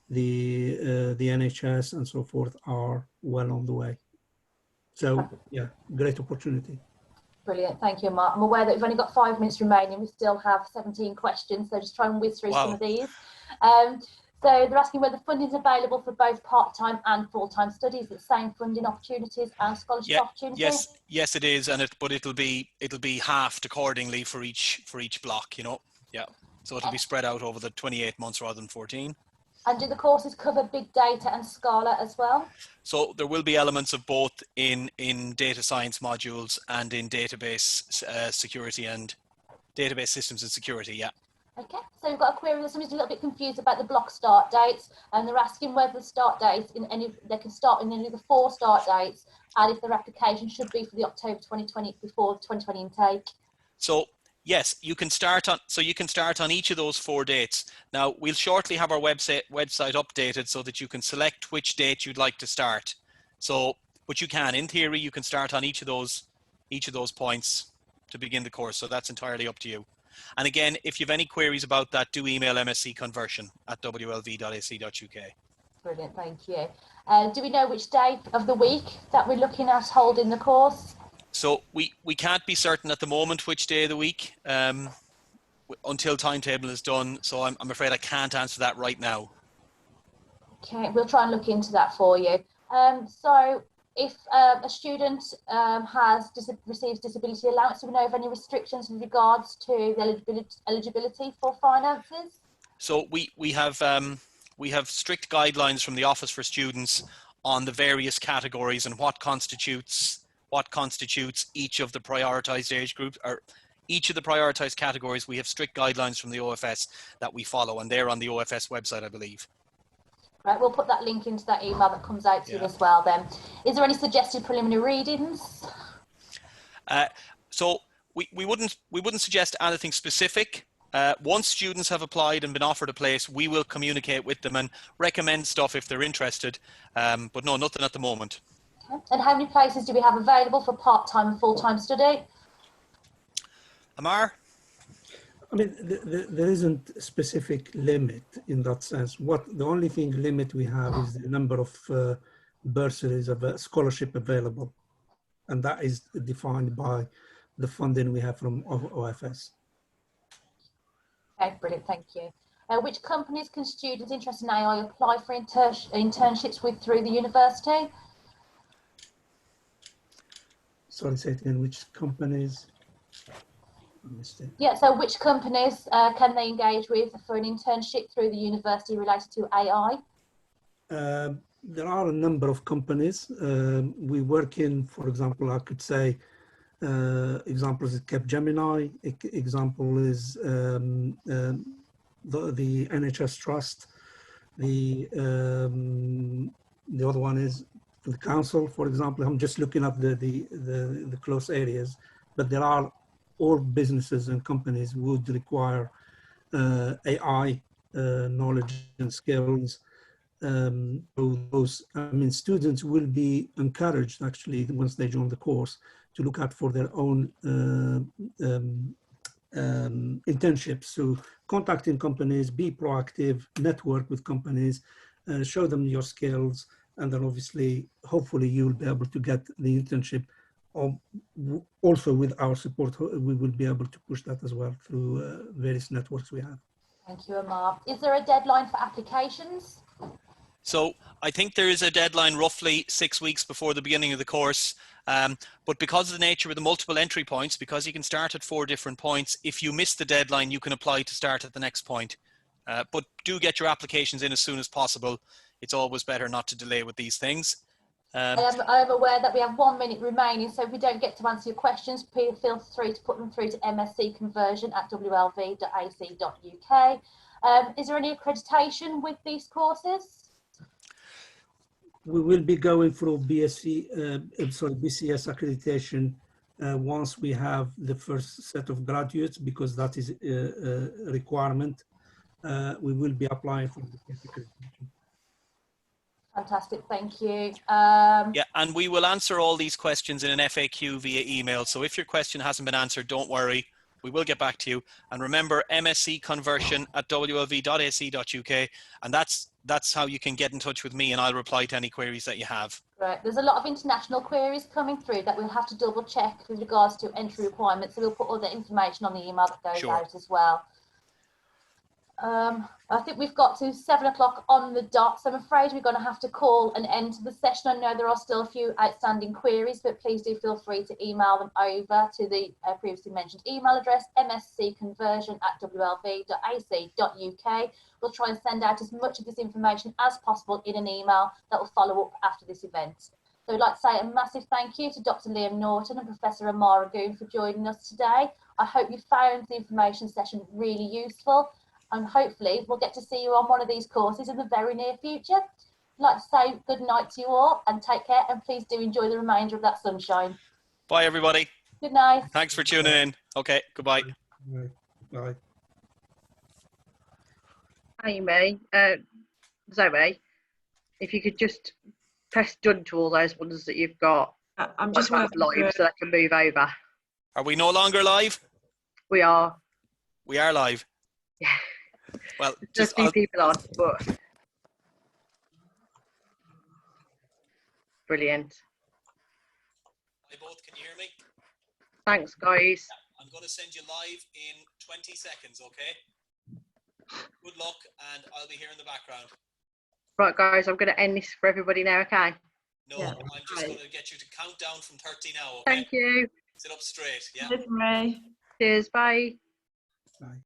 the NHS and so forth are well on the way. So yeah, great opportunity. Brilliant, thank you, Mark. I'm aware that we've only got 5 minutes remaining. We still have 17 questions, so just try and whiz through some of these. So they're asking whether funding is available for both part-time and full-time studies, the same funding opportunities and scholarship opportunities. Yes, it is, and but it'll be halved accordingly for each block. You know, so it'll be spread out over the 28 months rather than 14. And do the courses cover big data and Scala as well? So there will be elements of both in data science modules and in database security and database systems and security. Yeah. Okay, so we've got a query that somebody's a little bit confused about the block start dates, and they're asking whether the start dates they can start in any of the 4 start dates, and if their application should be for the October 2020 before the 2020 intake. So yes, you can start on each of those 4 dates. Now we'll shortly have our website updated so that you can select which date you'd like to start. So, but you can, in theory, you can start on each of those points to begin the course. So that's entirely up to you. And again, if you have any queries about that, do email mscconversion@wlv.ac.uk. Brilliant, thank you. Do we know which day of the week that we're looking at holding the course? So we can't be certain at the moment which day of the week until timetable is done. So I'm afraid I can't answer that right now. Okay, we'll try and look into that for you. So if a student receives disability allowance, do we know of any restrictions with regards to the eligibility for finances? So we have strict guidelines from the Office for Students on the various categories and what constitutes each of the prioritized age groups, or each of the prioritized categories. We have strict guidelines from the OFS that we follow, and they're on the OFS website, I believe. Right, we'll put that link into that email that comes out to you as well then. Is there any suggested preliminary readings? So we wouldn't suggest anything specific. Once students have applied and been offered a place, we will communicate with them and recommend stuff if they're interested. But no, nothing at the moment. Okay. And how many places do we have available for part-time and full-time study? Amar? I mean, there isn't a specific limit in that sense. The only limit we have is the number of bursaries of scholarship available, and that is defined by the funding we have from OFS. Okay, brilliant, thank you. Which companies can students interested in AI apply for internships with through the university? Sorry, say it again. Which companies? Yeah, so which companies can they engage with for an internship through the university related to AI? There are a number of companies. We work in, for example, I could say, examples is Capgemini, example is the NHS Trust, the other one is the council, for example. I'm just looking up the close areas, but there are all businesses and companies would require AI knowledge and skills. Students will be encouraged actually once they join the course to look out for their own internships. So contacting companies, be proactive, network with companies, show them your skills, and then obviously, hopefully you'll be able to get the internship. Also with our support, we will be able to push that as well through various networks we have. Thank you, Amar. Is there a deadline for applications? So I think there is a deadline roughly 6 weeks before the beginning of the course. But because of the nature of the multiple entry points, because you can start at 4 different points, if you miss the deadline, you can apply to start at the next point. But do get your applications in as soon as possible. It's always better not to delay with these things. I am aware that we have 1 minute remaining, so if we don't get to answer your questions, please feel free to put them through to mscconversion@wlv.ac.uk. Is there any accreditation with these courses? We will be going through BCS accreditation once we have the first set of graduates, because that is a requirement, we will be applying for the accreditation. Fantastic, thank you. Yeah, and we will answer all these questions in an FAQ via email. So if your question hasn't been answered, don't worry. We will get back to you. And remember, mscconversion@wlv.ac.uk, and that's how you can get in touch with me, and I'll reply to any queries that you have. Right, there's a lot of international queries coming through that we'll have to double check with regards to entry requirements. So we'll put all the information on the email that goes out as well. I think we've got to 7 o'clock on the dot, so I'm afraid we're going to have to call an end to the session. I know there are still a few outstanding queries, but please do feel free to email them over to the previously mentioned email address, mscconversion@wlv.ac.uk. We'll try and send out as much of this information as possible in an email that will follow up after this event. So I'd like to say a massive thank you to Dr. Liam Norton and Professor Amara Goon for joining us today. I hope you found the information session really useful, and hopefully we'll get to see you on one of these courses in the very near future. I'd like to say good night to you all and take care, and please do enjoy the remainder of that sunshine. Bye, everybody. Good night. Thanks for tuning in. Okay, goodbye. Bye. Amy, Zoe, if you could just press done to all those ones that you've got. I'm just working live so I can move over. Are we no longer live? We are. We are live. Yeah. Well, Just a few people on, but brilliant. Hi both, can you hear me? Thanks, guys. I'm going to send you live in 20 seconds, okay? Good luck, and I'll be here in the background. Right, guys, I'm going to end this for everybody now, okay? No, Yeah. I'm just going to get you to count down from 30 now, okay? Thank you. Sit up straight, yeah? Cheers, Ray. Cheers, bye. Bye.